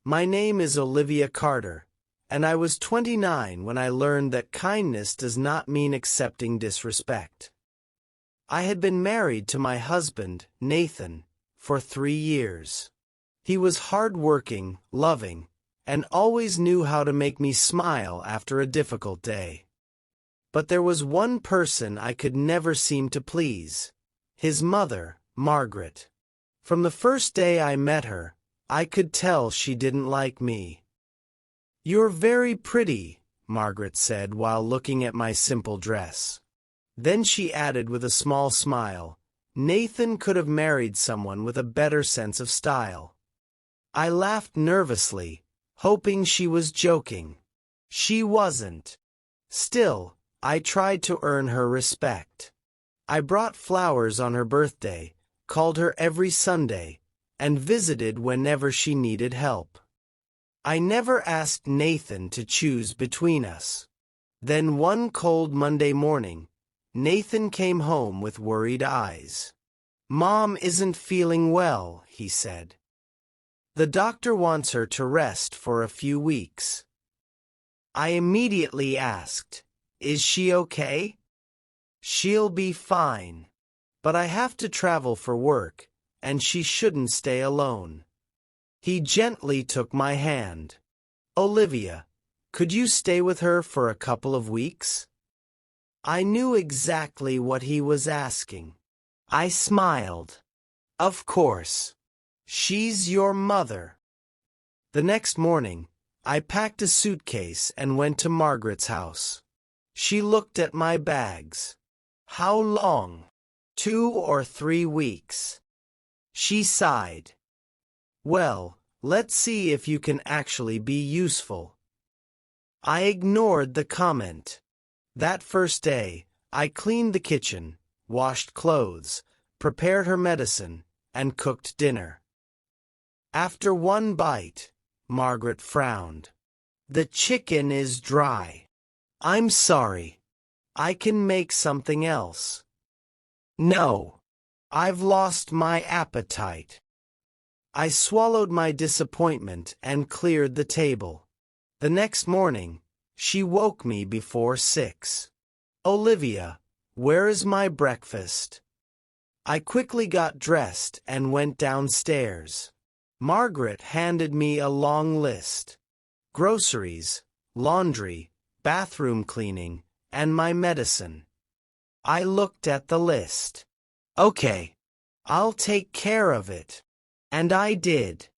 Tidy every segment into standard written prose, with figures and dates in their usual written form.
My name is Olivia Carter, and I was 29 when I learned that kindness does not mean accepting disrespect. I had been married to my husband, Nathan, for 3 years. He was hard-working, loving, and always knew how to make me smile after a difficult day. But there was one person I could never seem to please: his mother, Margaret. From the first day I met her, I could tell she didn't like me. "You're very pretty," Margaret said while looking at my simple dress. Then she added with a small smile, "Nathan could have married someone with a better sense of style." I laughed nervously, hoping she was joking. She wasn't. Still, I tried to earn her respect. I brought flowers on her birthday, called her every Sunday, and visited whenever she needed help. I never asked Nathan to choose between us. Then one cold Monday morning, Nathan came home with worried eyes. "Mom isn't feeling well," he said. "The doctor wants her to rest for a few weeks." I immediately asked, "Is she okay?" "She'll be fine. But I have to travel for work, and she shouldn't stay alone." He gently took my hand. "Olivia, could you stay with her for a couple of weeks?" I knew exactly what he was asking. I smiled. "Of course. She's your mother." The next morning, I packed a suitcase and went to Margaret's house. She looked at my bags. "How long?" "2 or 3 weeks." She sighed. "Well, let's see if you can actually be useful." I ignored the comment. That first day, I cleaned the kitchen, washed clothes, prepared her medicine, and cooked dinner. After one bite, Margaret frowned. "The chicken is dry." "I'm sorry. I can make something else." "No. I've lost my appetite." I swallowed my disappointment and cleared the table. The next morning, she woke me before 6. "Olivia, where is my breakfast?" I quickly got dressed and went downstairs. Margaret handed me a long list: groceries, laundry, bathroom cleaning, and my medicine. I looked at the list. "Okay, I'll take care of it." And I did.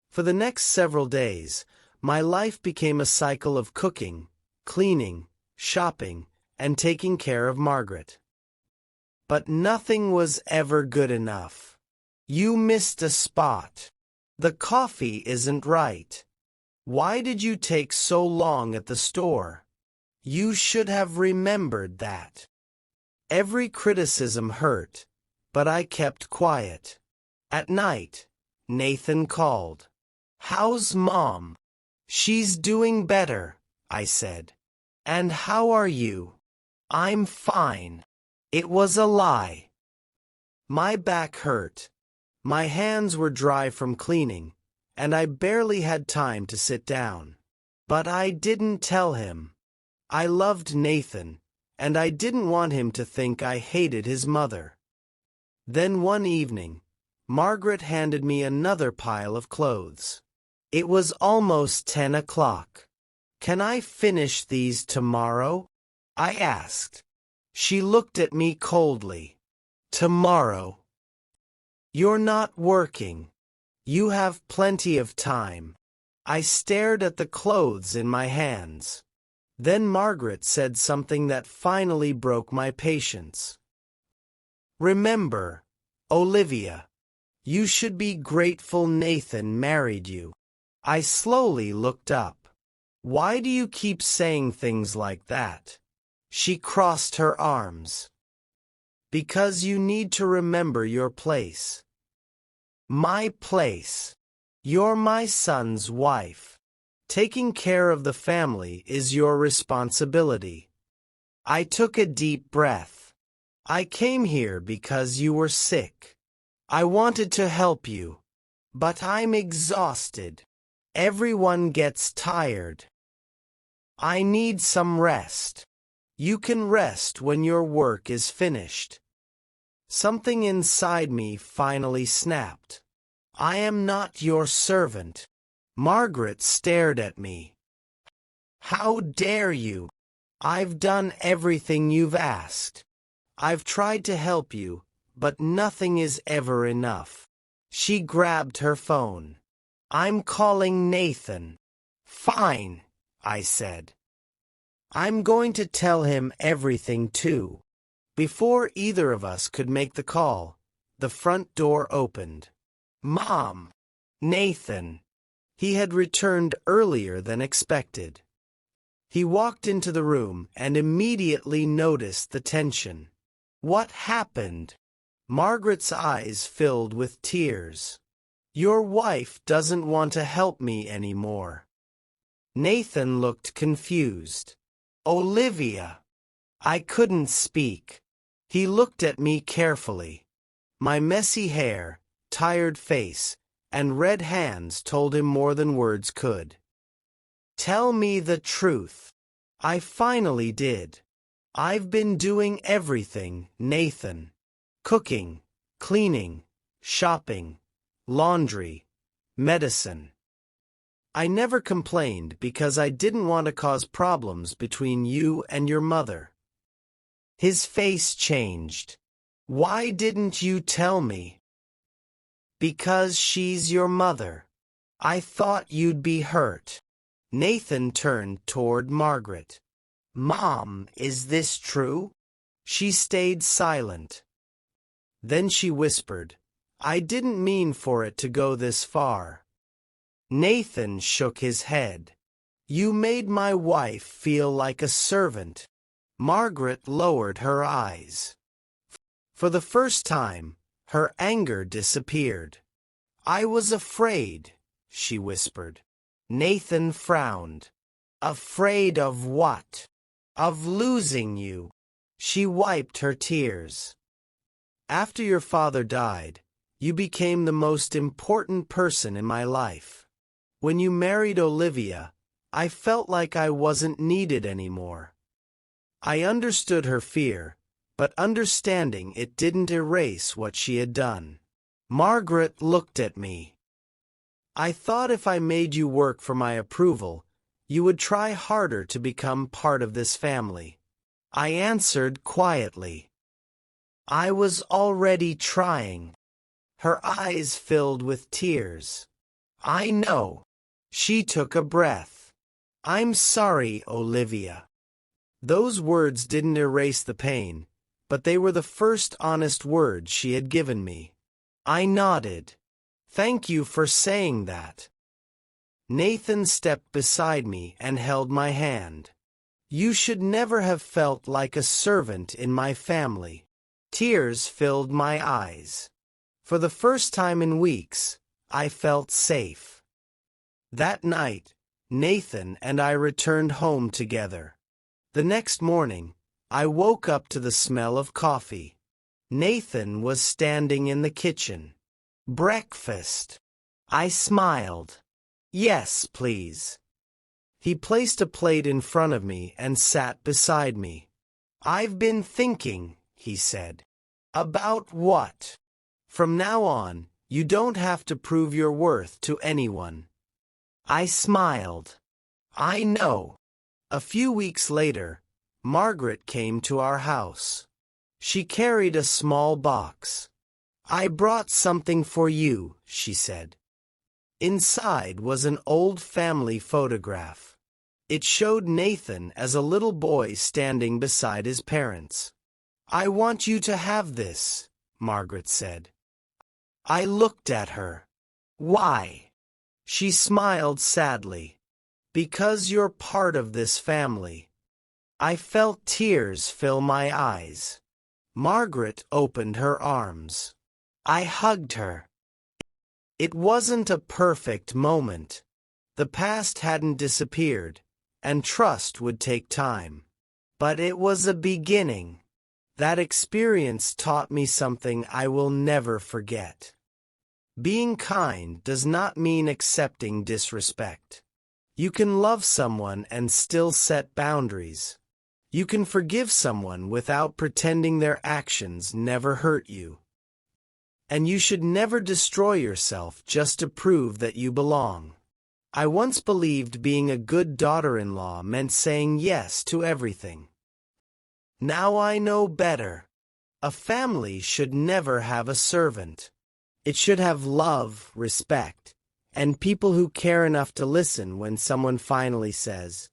For the next several days, my life became a cycle of cooking, cleaning, shopping, and taking care of Margaret. But nothing was ever good enough. "You missed a spot. The coffee isn't right. Why did you take so long at the store? You should have remembered that." Every criticism hurt, but I kept quiet. At night, Nathan called. "How's Mom?" "She's doing better," I said. "And how are you?" "I'm fine." It was a lie. My back hurt. My hands were dry from cleaning, and I barely had time to sit down. But I didn't tell him. I loved Nathan, and I didn't want him to think I hated his mother. Then one evening, Margaret handed me another pile of clothes. It was almost 10 o'clock. "Can I finish these tomorrow?" I asked. She looked at me coldly. "Tomorrow? You're not working. You have plenty of time." I stared at the clothes in my hands. Then Margaret said something that finally broke my patience. "Remember, Olivia, you should be grateful Nathan married you." I slowly looked up. "Why do you keep saying things like that?" She crossed her arms. "Because you need to remember your place." "My place? You're my son's wife. Taking care of the family is your responsibility." I took a deep breath. "I came here because you were sick. I wanted to help you. But I'm exhausted. Everyone gets tired. I need some rest. You can rest when your work is finished. Something inside me finally snapped. I am not your servant. Margaret stared at me. How dare you? I've done everything you've asked. I've tried to help you, but nothing is ever enough. She grabbed her phone. I'm calling Nathan. Fine, I said. I'm going to tell him everything too. Before either of us could make the call, the front door opened. Mom! Nathan! He had returned earlier than expected. He walked into the room and immediately noticed the tension. What happened? Margaret's eyes filled with tears. Your wife doesn't want to help me anymore. Nathan looked confused. Olivia! I couldn't speak. He looked at me carefully. My messy hair, tired face, and red hands told him more than words could. Tell me the truth. I finally did. I've been doing everything, Nathan. Cooking, cleaning, shopping, laundry, medicine. I never complained because I didn't want to cause problems between you and your mother. His face changed. Why didn't you tell me? Because she's your mother. I thought you'd be hurt. Nathan turned toward Margaret. Mom, is this true? She stayed silent. Then she whispered, I didn't mean for it to go this far. Nathan shook his head. You made my wife feel like a servant. Margaret lowered her eyes. For the first time, her anger disappeared. I was afraid, she whispered. Nathan frowned. Afraid of what? Of losing you. She wiped her tears. After your father died, you became the most important person in my life. When you married Olivia, I felt like I wasn't needed anymore. I understood her fear, but understanding it didn't erase what she had done. Margaret looked at me. I thought if I made you work for my approval, you would try harder to become part of this family. I answered quietly. I was already trying. Her eyes filled with tears. I know. She took a breath. I'm sorry, Olivia. Those words didn't erase the pain, but they were the first honest words she had given me. I nodded. Thank you for saying that. Nathan stepped beside me and held my hand. You should never have felt like a servant in my family. Tears filled my eyes. For the first time in weeks, I felt safe. That night, Nathan and I returned home together. The next morning, I woke up to the smell of coffee. Nathan was standing in the kitchen. Breakfast. I smiled. Yes, please. He placed a plate in front of me and sat beside me. I've been thinking, he said. About what? From now on, you don't have to prove your worth to anyone. I smiled. I know. A few weeks later, Margaret came to our house. She carried a small box. I brought something for you, she said. Inside was an old family photograph. It showed Nathan as a little boy standing beside his parents. I want you to have this, Margaret said. I looked at her. Why? She smiled sadly. Because you're part of this family. I felt tears fill my eyes. Margaret opened her arms. I hugged her. It wasn't a perfect moment. The past hadn't disappeared, and trust would take time. But it was a beginning. That experience taught me something I will never forget. Being kind does not mean accepting disrespect. You can love someone and still set boundaries. You can forgive someone without pretending their actions never hurt you. And you should never destroy yourself just to prove that you belong. I once believed being a good daughter-in-law meant saying yes to everything. Now I know better. A family should never have a servant. It should have love, respect, and people who care enough to listen when someone finally says,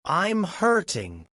"I'm hurting."